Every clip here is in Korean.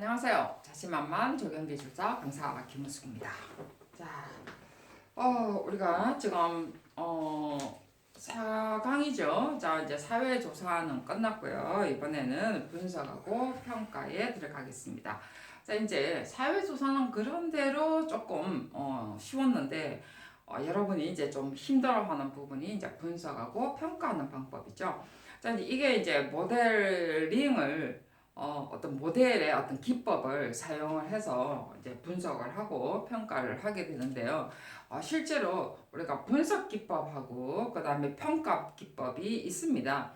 안녕하세요. 자신만만 적용기술사 강사 김은숙입니다. 자, 우리가 지금 4강이죠. 자, 이제 사회조사는 끝났고요. 이번에는 분석하고 평가에 들어가겠습니다. 자, 이제 사회조사는 그런대로 조금 쉬웠는데 여러분이 이제 좀 힘들어하는 부분이 이제 분석하고 평가하는 방법이죠. 자, 이게 이제 모델링을 어떤 모델의 어떤 기법을 사용을 해서 이제 분석을 하고 평가를 하게 되는데요. 실제로 우리가 분석 기법하고 그 다음에 평가 기법이 있습니다.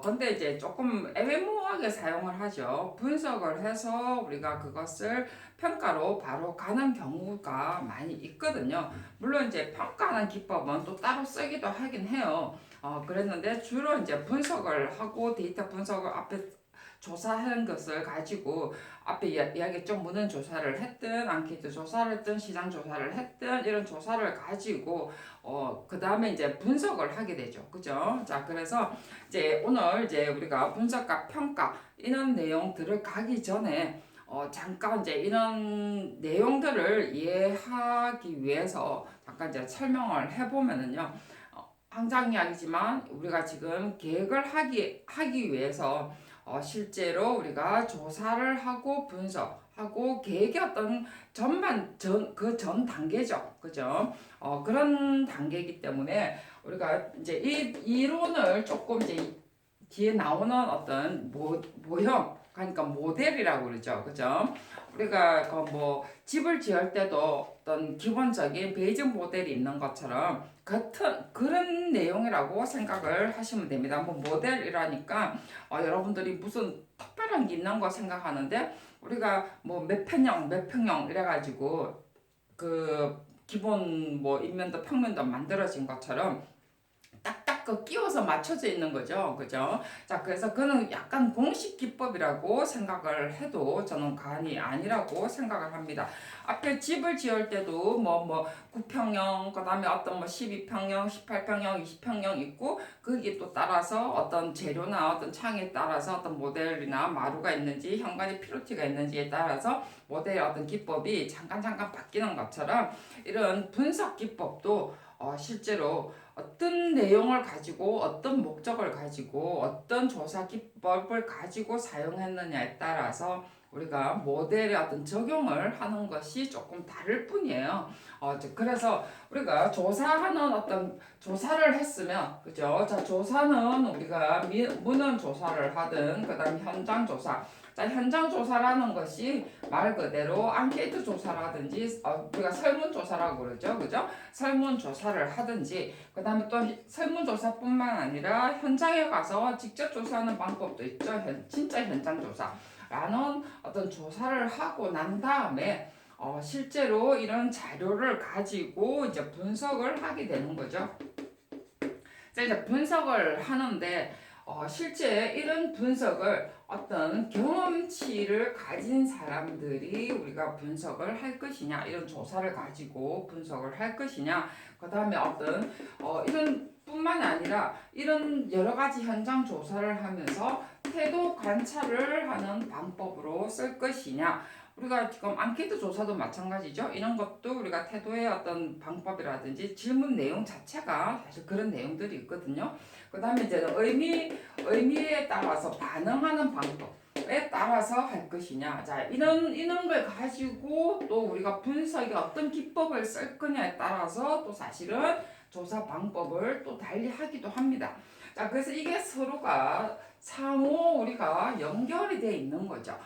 근데 이제 조금 애매모호하게 사용을 하죠. 분석을 해서 우리가 그것을 평가로 바로 가는 경우가 많이 있거든요. 물론 이제 평가하는 기법은 또 따로 쓰기도 하긴 해요. 그랬는데 주로 이제 분석을 하고 데이터 분석을 앞에 조사한 것을 가지고 앞에 이야기했죠. 문헌 조사를 했든 앙케이트 조사를 했든 시장 조사를 했든 이런 조사를 가지고 그 다음에 이제 분석을 하게 되죠. 그죠? 자, 그래서 이제 오늘 이제 우리가 분석과 평가 이런 내용 들어가기 전에 잠깐 이제 이런 내용들을 이해하기 위해서 잠깐 이제 설명을 해보면은요. 항상 이야기지만 우리가 지금 계획을 하기 위해서 실제로 우리가 조사를 하고 분석하고 계획의 어떤 그 전 단계죠. 그죠? 그런 단계이기 때문에 우리가 이제 이 이론을 조금 이제 뒤에 나오는 어떤 모형, 그러니까 모델이라고 그러죠. 그죠? 우리가 그 뭐 집을 지을 때도 어떤 기본적인 베이직 모델이 있는 것처럼 같은 그런 내용이라고 생각을 하시면 됩니다. 뭐 모델이라니까 여러분들이 무슨 특별한 게 있는 거 생각하는데 우리가 뭐 몇 평형 몇 평형 이래가지고 그 기본 뭐 인면도 평면도 만들어진 것처럼 딱딱 그 끼워서 맞춰져 있는 거죠. 그죠? 자, 그래서 그는 약간 공식 기법이라고 생각을 해도 저는 과언이 아니라고 생각을 합니다. 앞에 집을 지을 때도 뭐 9평형, 그 다음에 어떤 뭐 12평형, 18평형, 20평형 있고, 거기에 또 따라서 어떤 재료나 어떤 창에 따라서 어떤 모델이나 마루가 있는지, 현관에 피로티가 있는지에 따라서 모델의 어떤 기법이 잠깐 바뀌는 것처럼 이런 분석 기법도 실제로 어떤 내용을 가지고 어떤 목적을 가지고 어떤 조사 기법을 가지고 사용했느냐에 따라서 우리가 모델의 어떤 적용을 하는 것이 조금 다를 뿐이에요. 그래서 우리가 조사하는 어떤 조사를 했으면, 그죠? 자, 조사는 우리가 문헌 조사를 하든, 그 다음 현장 조사. 자, 현장 조사라는 것이 말 그대로 앙케이트 조사라든지, 우리가 설문조사라고 그러죠. 그죠? 설문조사를 하든지, 그 다음에 또 설문조사뿐만 아니라 현장에 가서 직접 조사하는 방법도 있죠. 진짜 현장 조사라는 어떤 조사를 하고 난 다음에 실제로 이런 자료를 가지고 이제 분석을 하게 되는 거죠. 자, 이제 분석을 하는데 실제 이런 분석을 어떤 경험치를 가진 사람들이 우리가 분석을 할 것이냐, 이런 조사를 가지고 분석을 할 것이냐, 그 다음에 어떤 이런 뿐만 아니라 이런 여러 가지 현장 조사를 하면서 태도 관찰을 하는 방법으로 쓸 것이냐. 우리가 지금 앙케이트 조사도 마찬가지죠. 이런 것도 우리가 태도의 어떤 방법이라든지 질문 내용 자체가 사실 그런 내용들이 있거든요. 그 다음에 이제 의미에 따라서 반응하는 방법에 따라서 할 것이냐. 자, 이런 걸 가지고 또 우리가 분석에 어떤 기법을 쓸 거냐에 따라서 또 사실은 조사 방법을 또 달리 하기도 합니다. 자, 그래서 이게 서로가 상호 우리가 연결이 되어 있는 거죠.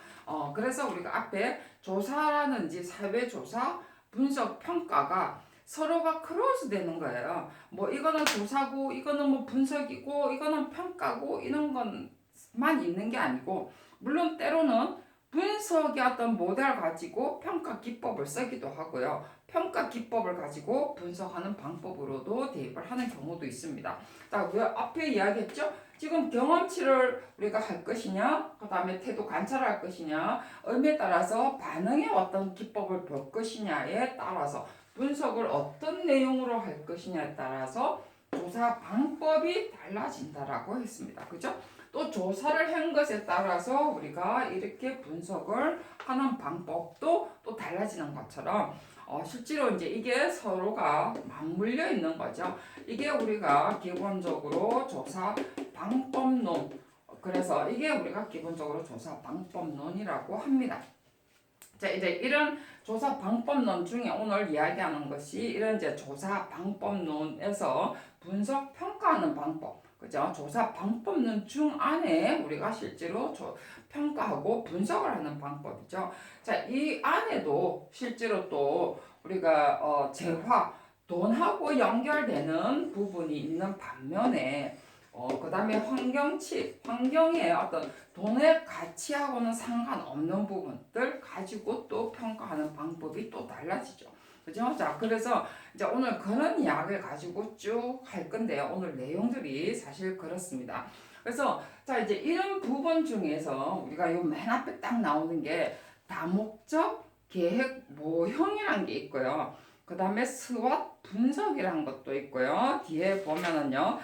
그래서 우리가 앞에 조사라든지 사회조사, 분석, 평가가 서로가 크로스 되는 거예요. 뭐 이거는 조사고, 이거는 뭐 분석이고, 이거는 평가고, 이런 것만 있는 게 아니고, 물론 때로는 분석의 어떤 모델을 가지고 평가 기법을 쓰기도 하고요. 평가 기법을 가지고 분석하는 방법으로도 대입을 하는 경우도 있습니다. 자, 왜 앞에 이야기했죠? 지금 경험치를 우리가 할 것이냐, 그 다음에 태도 관찰을 할 것이냐, 의미에 따라서 반응의 어떤 기법을 볼 것이냐에 따라서 분석을 어떤 내용으로 할 것이냐에 따라서 조사 방법이 달라진다라고 했습니다. 그죠? 또 조사를 한 것에 따라서 우리가 이렇게 분석을 하는 방법도 또 달라지는 것처럼 실제로 이제 이게 서로가 맞물려 있는 거죠. 이게 우리가 기본적으로 조사 방법론, 그래서 이게 우리가 기본적으로 조사 방법론이라고 합니다. 자, 이제 이런 조사 방법론 중에 오늘 이야기하는 것이 이런 이제 조사 방법론에서 분석 평가하는 방법, 그죠? 조사 방법론 중 안에 우리가 실제로 평가하고 분석을 하는 방법이죠. 자, 이 안에도 실제로 또 우리가 재화, 돈하고 연결되는 부분이 있는 반면에 그 다음에 환경의 어떤 돈의 가치하고는 상관없는 부분들 가지고 또 평가하는 방법이 또 달라지죠. 그죠? 자, 그래서 이제 오늘 그런 이야기를 가지고 쭉 할 건데요. 오늘 내용들이 사실 그렇습니다. 그래서 자, 이제 이런 부분 중에서 우리가 요 맨 앞에 딱 나오는 게 다목적 계획 모형이란 게 있고요. 그 다음에 스왓 분석이라는 것도 있고요. 뒤에 보면은요,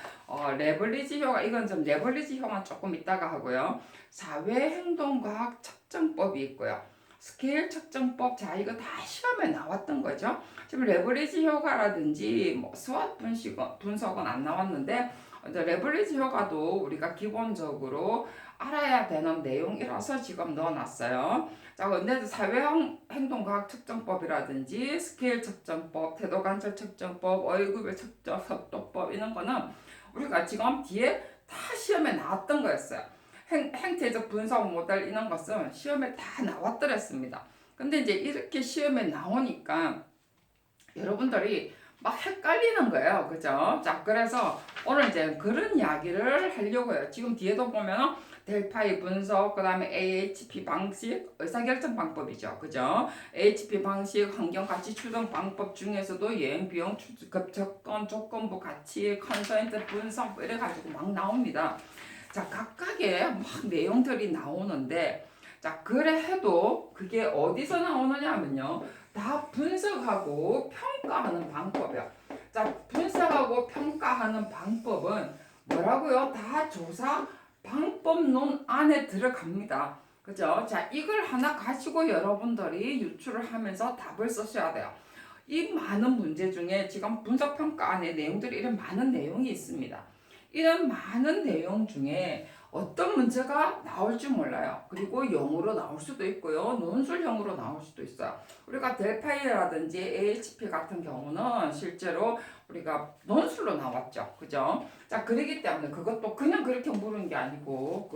레버리지 효과, 이건 좀 레버리지 효과는 조금 이따가 하고요. 사회행동과학 측정법이 있고요. 스케일 측정법, 자, 이거 다 시험에 나왔던 거죠. 지금 레버리지 효과라든지 뭐 스왓 분석은 안 나왔는데, 이제 레버리지 효과도 우리가 기본적으로 알아야 되는 내용이라서 지금 넣어놨어요. 자, 근데 사회행동과학 측정법이라든지 스케일 측정법, 태도관찰 측정법, 얼굴별 측정 속도법 이런 거는 우리가 지금 뒤에 다 시험에 나왔던 거였어요. 행태적 분석 모델 이런 것은 시험에 다 나왔더랬습니다. 근데 이제 이렇게 시험에 나오니까 여러분들이 막 헷갈리는 거예요. 그죠? 자, 그래서 오늘 이제 그런 이야기를 하려고요. 지금 뒤에도 보면 델파이 분석, 그 다음에 AHP 방식, 의사결정 방법이죠. 그죠? AHP 방식, 환경가치 추정 방법 중에서도 여행 비용 접근 조건부 가치, 컨서인트 분석 뭐 이래가지고 막 나옵니다. 자, 각각의 막 내용들이 나오는데, 자, 그래 해도 그게 어디서 나오느냐 하면요. 다 분석하고 평가하는 방법이야. 자, 분석하고 평가하는 방법은 뭐라고요? 다 조사 방법론 안에 들어갑니다. 그죠? 자, 이걸 하나 가지고 여러분들이 유출을 하면서 답을 쓰셔야 돼요. 이 많은 문제 중에 지금 분석평가 안에 내용들이 이런 많은 내용이 있습니다. 이런 많은 내용 중에 어떤 문제가 나올지 몰라요. 그리고 영어로 나올 수도 있고요. 논술형으로 나올 수도 있어요. 우리가 델파이라든지 AHP 같은 경우는 실제로 우리가 논술로 나왔죠. 그죠? 자, 그러기 때문에 그것도 그냥 그렇게 물은 게 아니고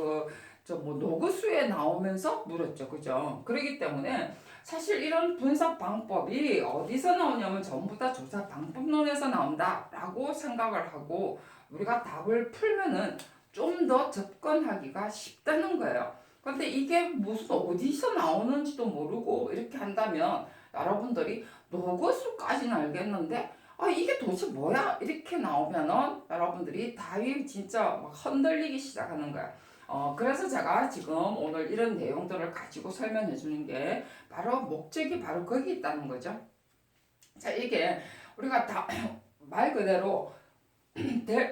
노구수에 나오면서 물었죠. 그죠? 그러기 때문에 사실 이런 분석 방법이 어디서 나오냐면 전부 다 조사 방법론에서 나온다라고 생각을 하고 우리가 답을 풀면은 좀 더 접근하기가 쉽다는 거예요. 근데 이게 무슨 어디서 나오는지도 모르고 이렇게 한다면 여러분들이 노고수까지는 알겠는데 이게 도대체 뭐야? 이렇게 나오면은 여러분들이 답이 진짜 막 흔들리기 시작하는 거야. 그래서 제가 지금 오늘 이런 내용들을 가지고 설명해 주는 게 바로 목적이 바로 거기 있다는 거죠. 자, 이게 우리가 말 그대로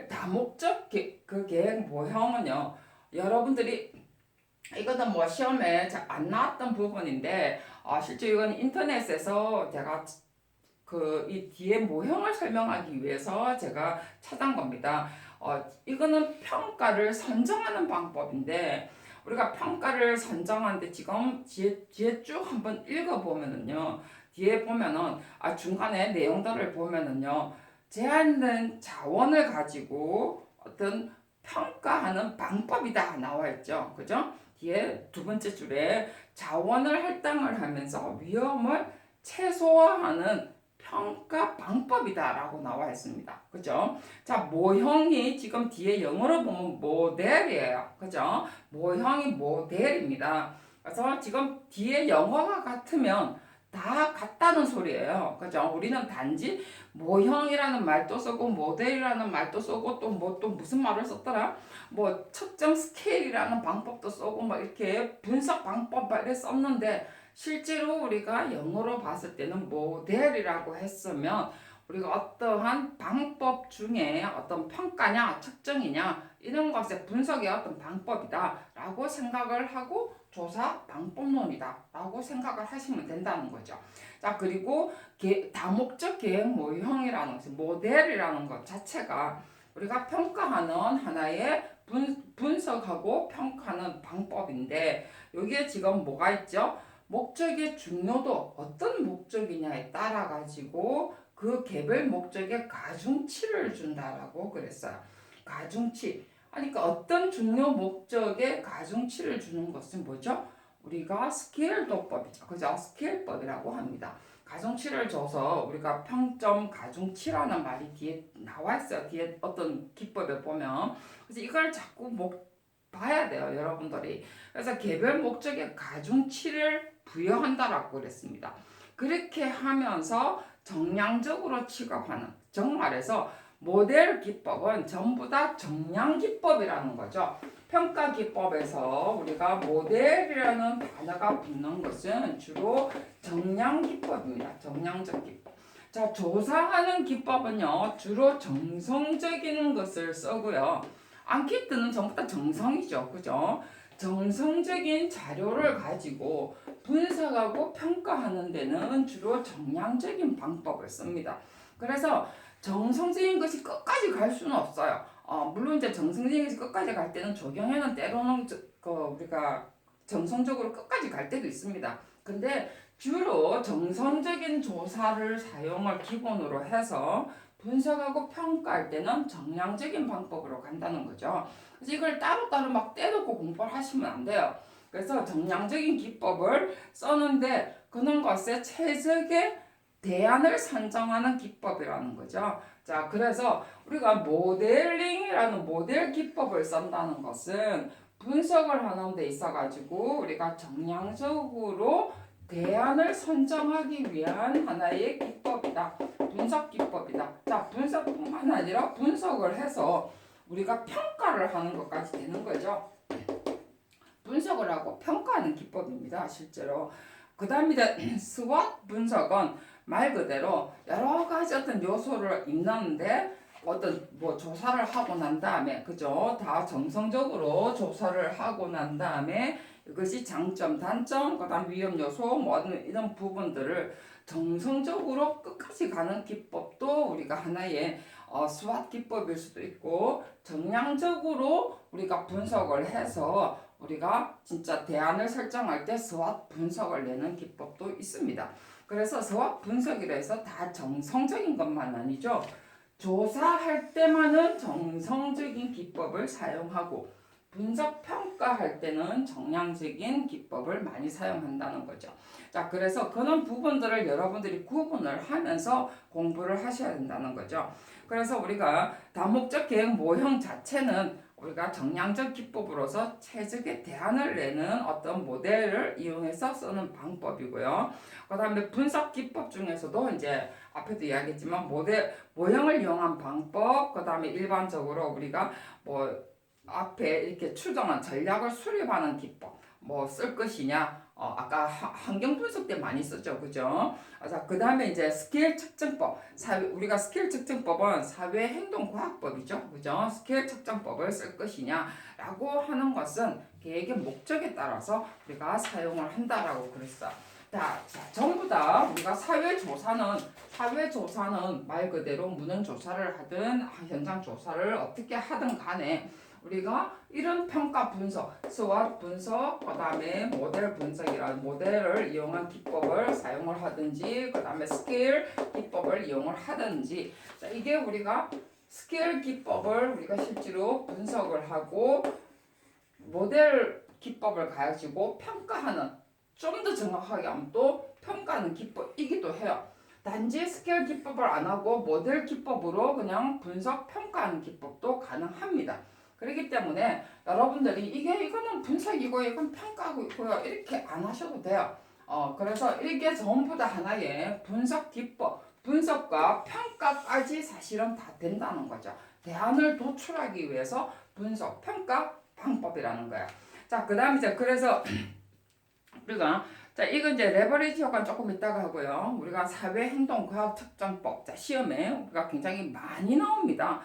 다목적 그 계획 모형은요, 여러분들이 이거는 뭐 시험에 잘 안 나왔던 부분인데 실제 이건 인터넷에서 제가 이 뒤에 모형을 설명하기 위해서 제가 찾은 겁니다. 이거는 평가를 선정하는 방법인데 우리가 평가를 선정하는데 지금 뒤에 쭉 한번 읽어보면은요, 뒤에 보면은 중간에 내용들을 보면은요, 제한된 자원을 가지고 어떤 평가하는 방법이다 나와 있죠. 그죠? 뒤에 두 번째 줄에 자원을 할당을 하면서 위험을 최소화하는 평가 방법이다라고 나와 있습니다. 그죠? 자, 모형이 지금 뒤에 영어로 보면 모델이에요. 그죠? 모형이 모델입니다. 그래서 지금 뒤에 영어가 같으면 다 같다는 소리예요. 그죠? 우리는 단지 모형이라는 말도 쓰고 모델이라는 말도 쓰고 또 무슨 말을 썼더라? 뭐 측정 스케일이라는 방법도 쓰고 뭐 이렇게 분석 방법 이렇게 썼는데 실제로 우리가 영어로 봤을 때는 모델이라고 했으면 우리가 어떠한 방법 중에 어떤 평가냐 측정이냐 이런 것의 분석의 어떤 방법이다라고 생각을 하고 조사 방법론이다라고 생각을 하시면 된다는 거죠. 자, 그리고 다목적 계획 모형이라는 것, 모델이라는 것 자체가 우리가 평가하는 하나의 분석하고 평가하는 방법인데, 여기에 지금 뭐가 있죠? 목적의 중요도, 어떤 목적이냐에 따라 가지고 그 개별 목적에 가중치를 준다라고 그랬어요. 가중치. 그러니까 어떤 중요 목적에 가중치를 주는 것은 뭐죠? 우리가 스케일도법이죠. 그죠? 스케일법이라고 합니다. 가중치를 줘서 우리가 평점 가중치라는 말이 뒤에 나와 있어요. 뒤에 어떤 기법에 보면. 그래서 이걸 자꾸 봐야 돼요, 여러분들이. 그래서 개별 목적에 가중치를 부여한다라고 그랬습니다. 그렇게 하면서 정량적으로 취급하는, 정말해서 모델 기법은 전부 다 정량 기법이라는 거죠. 평가 기법에서 우리가 모델이라는 단어가 붙는 것은 주로 정량 기법입니다. 정량적 기법. 자, 조사하는 기법은요, 주로 정성적인 것을 쓰고요. 앙키트는 전부 다 정성이죠. 그죠? 정성적인 자료를 가지고 분석하고 평가하는 데는 주로 정량적인 방법을 씁니다. 그래서 정성적인 것이 끝까지 갈 수는 없어요. 물론 이제 정성적인 것이 끝까지 갈 때는 조경에는 때로는 우리가 정성적으로 끝까지 갈 때도 있습니다. 근데 주로 정성적인 조사를 사용을 기본으로 해서 분석하고 평가할 때는 정량적인 방법으로 간다는 거죠. 그래서 이걸 따로따로 막 떼놓고 공부를 하시면 안 돼요. 그래서 정량적인 기법을 쓰는데 그런 것에 최적의 대안을 선정하는 기법이라는 거죠. 자, 그래서 우리가 모델링이라는 모델 기법을 쓴다는 것은 분석을 하는 데 있어 가지고 우리가 정량적으로 대안을 선정하기 위한 하나의 기법이다. 분석 기법이다. 자, 분석뿐만 아니라 분석을 해서 우리가 평가를 하는 것까지 되는 거죠. 분석을 하고 평가하는 기법입니다. 실제로. 그 다음에 이제 스왓 분석은 말 그대로 여러 가지 어떤 요소를 있는데 어떤 조사를 하고 난 다음에, 그죠? 다 정성적으로 조사를 하고 난 다음에 이것이 장점, 단점, 그다음 위험 요소 뭐 이런 부분들을 정성적으로 끝까지 가는 기법도 우리가 하나의 스왓 기법일 수도 있고, 정량적으로 우리가 분석을 해서 우리가 진짜 대안을 설정할 때 스왓 분석을 내는 기법도 있습니다. 그래서 스왓 분석이라 해서 다 정성적인 것만 아니죠. 조사할 때만은 정성적인 기법을 사용하고 분석 평가할 때는 정량적인 기법을 많이 사용한다는 거죠. 자, 그래서 그런 부분들을 여러분들이 구분을 하면서 공부를 하셔야 된다는 거죠. 그래서 우리가 다목적 계획 모형 자체는 우리가 정량적 기법으로서 최적의 대안을 내는 어떤 모델을 이용해서 쓰는 방법이고요. 그 다음에 분석 기법 중에서도 이제 앞에도 이야기했지만 모형을 이용한 방법, 그 다음에 일반적으로 우리가 앞에 이렇게 추정한 전략을 수립하는 기법, 쓸 것이냐, 아까 환경 분석 때 많이 썼죠, 그죠? 자, 그 다음에 이제 스케일 측정법, 우리가 스케일 측정법은 사회 행동 과학법이죠, 그죠? 스케일 측정법을 쓸 것이냐라고 하는 것은 계획의 목적에 따라서 우리가 사용을 한다라고 그랬어. 자, 전부 다 우리가 사회조사는 말 그대로 문헌 조사를 하든 현장 조사를 어떻게 하든 간에 우리가 이런 평가 분석, 스왓 분석, 그 다음에 모델 분석이라는 모델을 이용한 기법을 사용을 하든지, 그 다음에 스케일 기법을 이용을 하든지, 이게 우리가 스케일 기법을 우리가 실제로 분석을 하고 모델 기법을 가지고 평가하는, 좀 더 정확하게 하면 또 평가하는 기법이기도 해요. 단지 스케일 기법을 안 하고 모델 기법으로 그냥 분석 평가하는 기법도 가능합니다. 그렇기 때문에 여러분들이 이거는 분석이고 이건 평가고요 이렇게 안 하셔도 돼요. 그래서 이게 전부 다 하나의 분석 기법, 분석과 평가까지 사실은 다 된다는 거죠. 대안을 도출하기 위해서 분석, 평가 방법이라는 거야. 자, 그다음 이제 그래서 우리가 이건 이제 레버리지 효과는 조금 이따가 하고요. 우리가 사회행동과학 측정법, 시험에 우리가 굉장히 많이 나옵니다.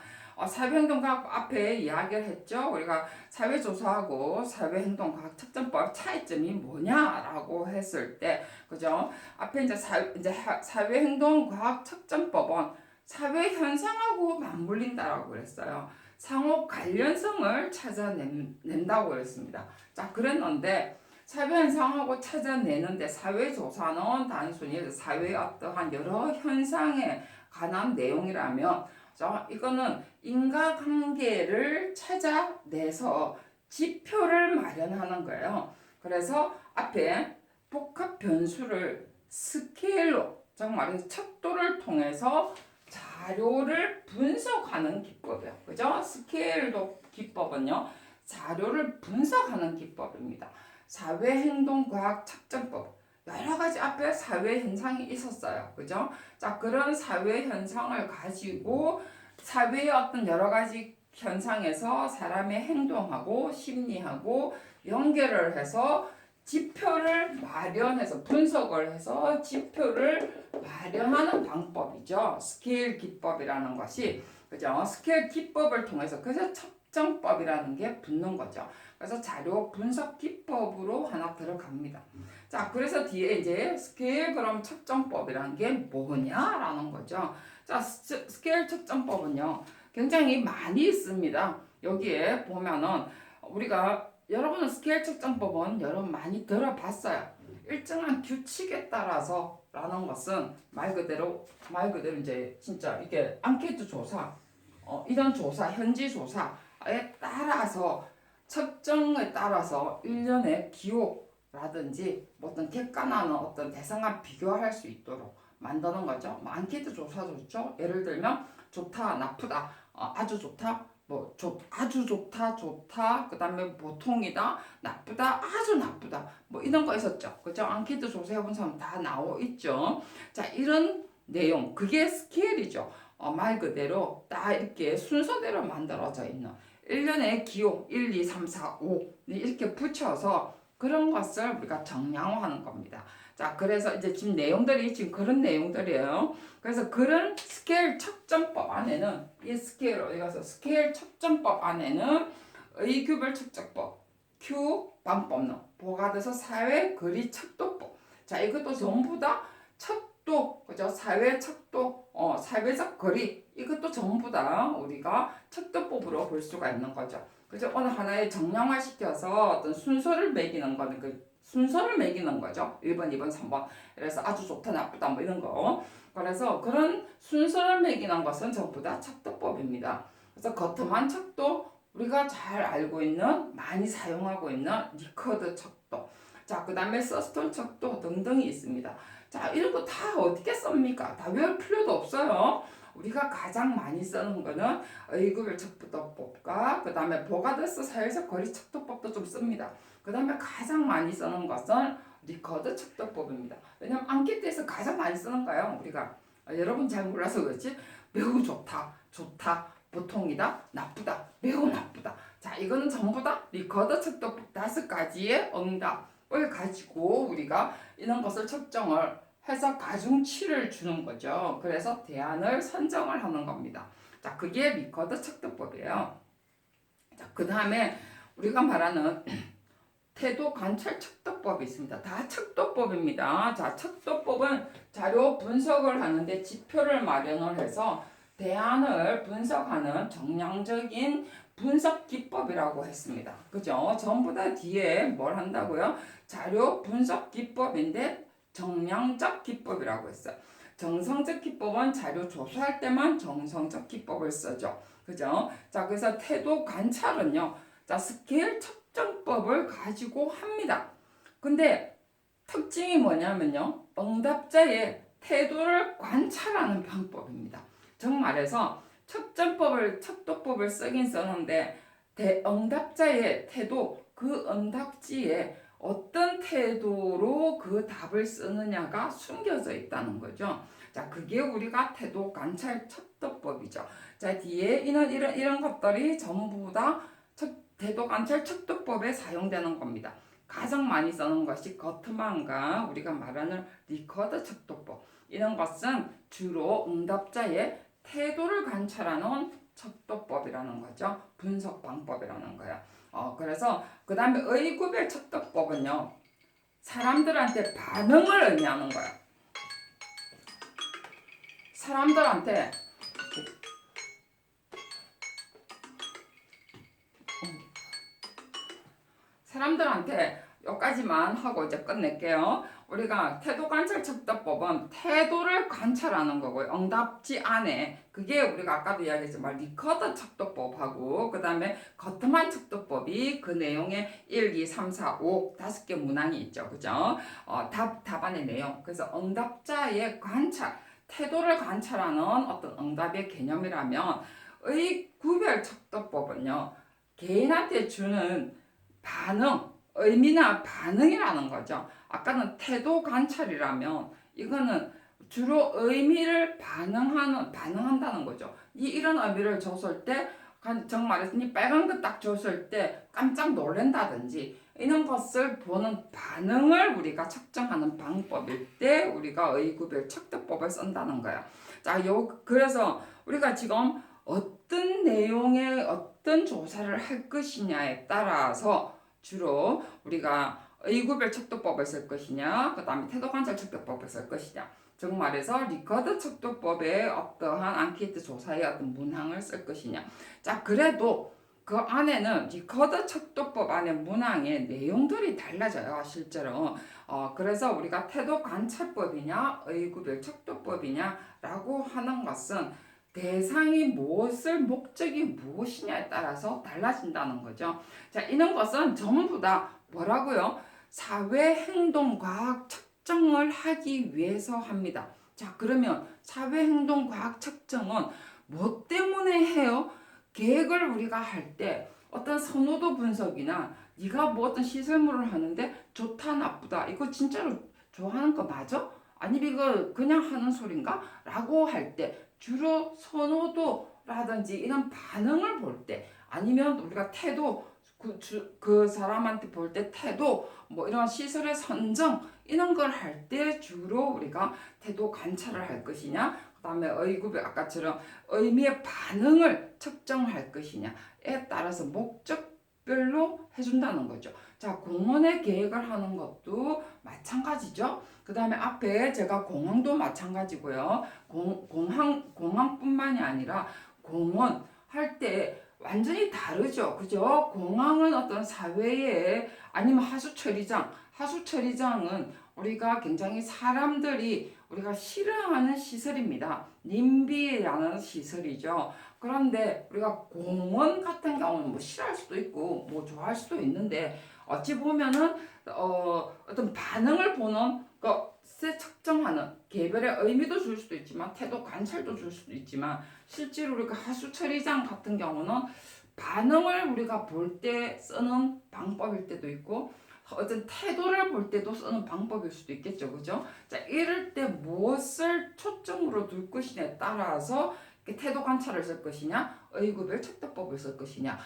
사회행동과학 앞에 이야기를 했죠. 우리가 사회조사하고 사회행동과학 측정법 차이점이 뭐냐라고 했을 때, 그죠? 앞에 이제 사회행동과학 측정법은 사회 현상하고 맞물린다라고 그랬어요. 상호 관련성을 찾아낸다고 그랬습니다. 자, 그랬는데 사회 현상하고 찾아내는데 사회조사는 단순히 사회의 어떠한 여러 현상에 관한 내용이라면, 자, 이거는 인과관계를 찾아내서 지표를 마련하는 거예요. 그래서 앞에 복합 변수를 스케일로, 즉 말해서 척도를 통해서 자료를 분석하는 기법이에요. 그죠? 스케일도 기법은요, 자료를 분석하는 기법입니다. 사회행동과학 측정법. 여러 가지 앞에 사회 현상이 있었어요. 그죠? 자, 그런 사회 현상을 가지고 사회의 어떤 여러 가지 현상에서 사람의 행동하고 심리하고 연결을 해서 지표를 마련해서 분석을 해서 지표를 마련하는 방법이죠. 스케일 기법이라는 것이, 그죠? 스케일 기법을 통해서 그래서 측정법이라는 게 붙는 거죠. 그래서 자료 분석 기법으로 하나 들어갑니다. 자, 그래서 뒤에 이제 스케일 그럼 측정법이라는 게 뭐냐라는 거죠. 자, 스케일 측정법은요, 굉장히 많이 있습니다. 여기에 보면은 우리가 여러분은 스케일 측정법은 여러분 많이 들어봤어요. 일정한 규칙에 따라서라는 것은 말 그대로 이제 진짜 이게 앙케이트 조사, 이런 조사, 현지 조사에 따라서 측정에 따라서 일련의 기호라든지 어떤 객관화는 어떤 대상과 비교할 수 있도록 만드는 거죠. 뭐 앙케이트 조사도 좋죠. 예를 들면 좋다, 나쁘다, 아주 좋다, 아주 좋다, 그 다음에 보통이다, 나쁘다, 아주 나쁘다, 뭐 이런 거 있었죠. 그죠? 앙케이트 조사해본 사람 다 나와 있죠. 자, 이런 내용, 그게 스케일이죠. 말 그대로 딱 이렇게 순서대로 만들어져 있는 일련의 기호 1, 2, 3, 4, 5 이렇게 붙여서 그런 것을 우리가 정량화하는 겁니다. 자, 그래서 이제 지금 내용들이 지금 그런 내용들이에요. 그래서 그런 스케일 측정법 안에는 이 스케일 어디 가서 스케일 측정법 안에는 의규별 측정법, Q 방법론, 보가돼서 사회 거리 척도법. 자, 이것도 전부 다 척도, 그죠? 사회 척도, 사회적 거리 이것도 전부 다 우리가 척도법으로 볼 수가 있는 거죠. 그죠? 어느 하나에 정량화 시켜서 어떤 순서를 매기는 거는 순서를 매기는 거죠. 1번, 2번, 3번. 그래서 아주 좋다, 나쁘다, 뭐 이런 거. 그래서 그런 순서를 매기는 것은 전부 다 척도법입니다. 그래서 거트만 척도, 우리가 잘 알고 있는, 많이 사용하고 있는 리커드 척도. 자, 그 다음에 서스톤 척도 등등이 있습니다. 자, 이런 거 다 어떻게 씁니까? 다 외울 필요도 없어요. 우리가 가장 많이 쓰는 거는 의구별 척도법과 그 다음에 보가데스 사회적 거리 척도법도 좀 씁니다. 그 다음에 가장 많이 쓰는 것은 리커드 척도법입니다. 왜냐면 앙케이트에서 가장 많이 쓰는 거예요. 우리가 여러분 잘 몰라서 그렇지 매우 좋다, 보통이다, 나쁘다, 매우 나쁘다. 자, 이거는 전부 다 리커드 척도법 5가지의 응답을 가지고 우리가 이런 것을 측정을 해서 가중치를 주는 거죠. 그래서 대안을 선정을 하는 겁니다. 자, 그게 리커드 척도법이에요. 자, 그 다음에 우리가 말하는 태도 관찰 척도법이 있습니다. 다 척도법입니다. 자, 척도법은 자료 분석을 하는데 지표를 마련을 해서 대안을 분석하는 정량적인 분석 기법이라고 했습니다. 그죠? 전부 다 뒤에 뭘 한다고요? 자료 분석 기법인데 정량적 기법이라고 했어요. 정성적 기법은 자료 조사할 때만 정성적 기법을 쓰죠. 그죠? 자, 그래서 태도 관찰은요. 자, 스케일 측정법을 가지고 합니다. 근데 특징이 뭐냐면요. 응답자의 태도를 관찰하는 방법입니다. 즉 말해서 척도법을 쓰긴 쓰는데 응답자의 태도, 그 응답지에 어떤 태도로 그 답을 쓰느냐가 숨겨져 있다는 거죠. 자, 그게 우리가 태도 관찰 척도법이죠. 자, 뒤에 이런 것들이 전부 다 태도 관찰 척도법에 사용되는 겁니다. 가장 많이 쓰는 것이 거트만과 우리가 말하는 리커드 척도법. 이런 것은 주로 응답자의 태도를 관찰하는 척도법이라는 거죠. 분석 방법이라는 거예요. 그래서 그 다음에 의구별 척도법은요. 사람들한테 반응을 의미하는 거예요. 사람들한테 여기까지만 하고 이제 끝낼게요. 우리가 태도 관찰 척도법은 태도를 관찰하는 거고요. 응답지 안에 그게 우리가 아까도 이야기했지만 리커더 척도법하고 그 다음에 거트만 척도법이 그 내용에 1, 2, 3, 4, 5 다섯 개 문항이 있죠. 그죠? 답안의 내용. 그래서 응답자의 관찰, 태도를 관찰하는 어떤 응답의 개념이라면 의구별 척도법은요. 개인한테 주는 반응, 의미나 반응이라는 거죠. 아까는 태도 관찰이라면 이거는 주로 의미를 반응한다는 거죠. 이런 의미를 줬을 때 정말 이 빨간 거 딱 줬을 때 깜짝 놀란다든지 이런 것을 보는 반응을 우리가 측정하는 방법일 때 우리가 의구별 척도법을 쓴다는 거예요. 자, 그래서 우리가 지금 어떤 내용의 어떤 조사를 할 것이냐에 따라서 주로 우리가 의구별 척도법을 쓸 것이냐, 그 다음에 태도관찰 척도법을 쓸 것이냐, 즉 말해서 리커더 척도법의 어떠한 앙케이트 조사의 어떤 문항을 쓸 것이냐. 자, 그래도 그 안에는 리커더 척도법 안에 문항의 내용들이 달라져요, 실제로. 그래서 우리가 태도관찰법이냐, 의구별 척도법이냐라고 하는 것은 대상이 무엇을 목적이 무엇이냐에 따라서 달라진다는 거죠. 자, 이런 것은 전부 다 뭐라고요? 사회행동과학 측정을 하기 위해서 합니다. 자, 그러면 사회행동과학 측정은 뭐 때문에 해요? 계획을 우리가 할 때 어떤 선호도 분석이나 네가 뭐 어떤 시설물을 하는데 좋다 나쁘다 이거 진짜로 좋아하는 거 맞아? 아니면 이거 그냥 하는 소린가? 라고 할 때 주로 선호도라든지 이런 반응을 볼 때 아니면 우리가 태도 그 사람한테 볼 때 태도 뭐 이런 시설의 선정 이런 걸 할 때 주로 우리가 태도 관찰을 할 것이냐 그 다음에 의구별 아까처럼 의미의 반응을 측정할 것이냐에 따라서 목적별로 해준다는 거죠. 자, 공원의 계획을 하는 것도 마찬가지죠. 그 다음에 앞에 제가 공항도 마찬가지고요. 공항뿐만이 아니라 공원 할 때 완전히 다르죠. 그죠? 공항은 어떤 사회에 아니면 하수처리장은 우리가 굉장히 사람들이 우리가 싫어하는 시설입니다. 님비라는 시설이죠. 그런데 우리가 공원 같은 경우는 뭐 싫어할 수도 있고 뭐 좋아할 수도 있는데 어찌 보면은 어떤 반응을 보는 것에 측정하는 개별의 의미도 줄 수도 있지만 태도 관찰도 줄 수도 있지만 실제로 우리가 하수처리장 같은 경우는 반응을 우리가 볼 때 쓰는 방법일 때도 있고 어떤 태도를 볼 때도 쓰는 방법일 수도 있겠죠. 그죠? 자, 이럴 때 무엇을 초점으로 둘 것이냐에 따라서 태도 관찰을 쓸 것이냐, 의구별 척도법을 쓸 것이냐,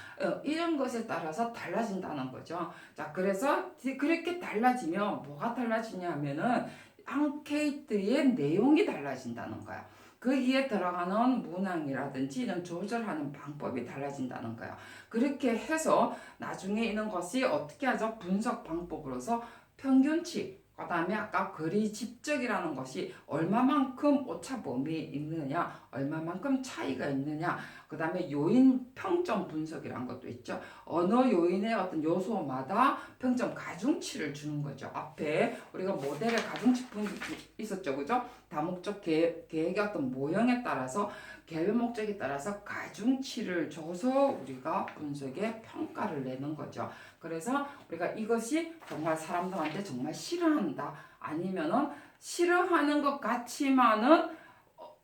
이런 것에 따라서 달라진다는 거죠. 자, 그래서 그렇게 달라지면 뭐가 달라지냐면은 앙케이트의 내용이 달라진다는 거야. 거기에 들어가는 문항이라든지 이런 조절하는 방법이 달라진다는 거야. 그렇게 해서 나중에 이런 것이 어떻게 하죠? 분석 방법으로서 평균치, 그 다음에 아까 거리 집적이라는 것이 얼마만큼 오차 범위에 있느냐, 얼마만큼 차이가 있느냐, 그 다음에 요인 평점 분석이라는 것도 있죠. 어느 요인의 어떤 요소마다 평점 가중치를 주는 거죠. 앞에 우리가 모델의 가중치 분석이 있었죠. 그죠? 다목적 계획의 어떤 모형에 따라서 개별 목적에 따라서 가중치를 줘서 우리가 분석의 평가를 내는 거죠. 그래서 우리가 이것이 정말 사람들한테 정말 싫어한다 아니면은 싫어하는 것 같지만은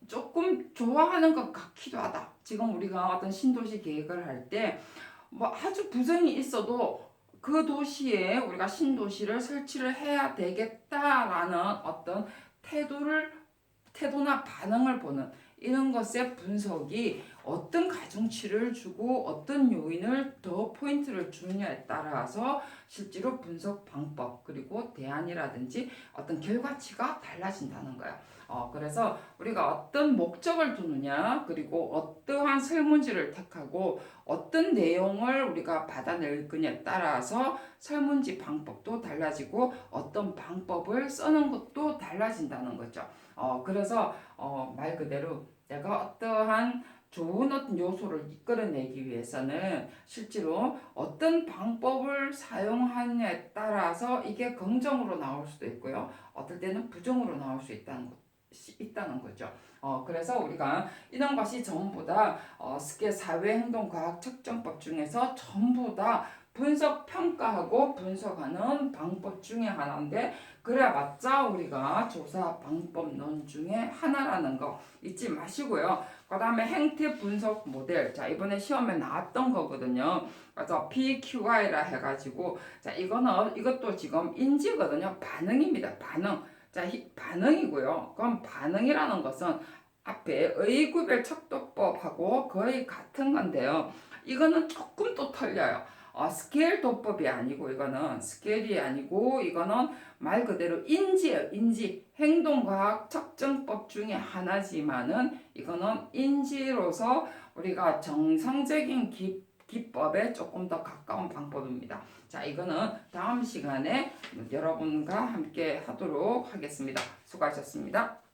조금 좋아하는 것 같기도 하다. 지금 우리가 어떤 신도시 계획을 할 때 뭐 아주 부정이 있어도 그 도시에 우리가 신도시를 설치를 해야 되겠다라는 어떤 태도나 반응을 보는 이런 것의 분석이 어떤 가중치를 주고 어떤 요인을 더 포인트를 주느냐에 따라서 실제로 분석 방법 그리고 대안이라든지 어떤 결과치가 달라진다는 거예요. 그래서 우리가 어떤 목적을 두느냐 그리고 어떠한 설문지를 택하고 어떤 내용을 우리가 받아낼 거냐에 따라서 설문지 방법도 달라지고 어떤 방법을 쓰는 것도 달라진다는 거죠. 그래서 말 그대로 내가 어떠한 좋은 어떤 요소를 이끌어내기 위해서는 실제로 어떤 방법을 사용하느냐에 따라서 이게 긍정으로 나올 수도 있고요. 어떨 때는 부정으로 나올 수 있다는 거죠. 그래서 우리가 이런 것이 전부 다 스케 사회행동과학 측정법 중에서 전부 다 분석 평가하고 분석하는 방법 중에 하나인데 그래봤자 우리가 조사 방법론 중에 하나라는 거 잊지 마시고요. 그 다음에 행태 분석 모델. 자, 이번에 시험에 나왔던 거거든요. 그래서 PQI라 해가지고, 자, 이것도 지금 인지거든요. 반응입니다. 반응. 자, 반응이고요. 그럼 반응이라는 것은 앞에 의구별 척도법하고 거의 같은 건데요. 이거는 조금 또 틀려요. 스케일 도법이 아니고 이거는 스케일이 아니고 이거는 말 그대로 인지예요. 인지. 행동과학 측정법 중에 하나지만은 이거는 인지로서 우리가 정상적인 기법에 조금 더 가까운 방법입니다. 자, 이거는 다음 시간에 여러분과 함께 하도록 하겠습니다. 수고하셨습니다.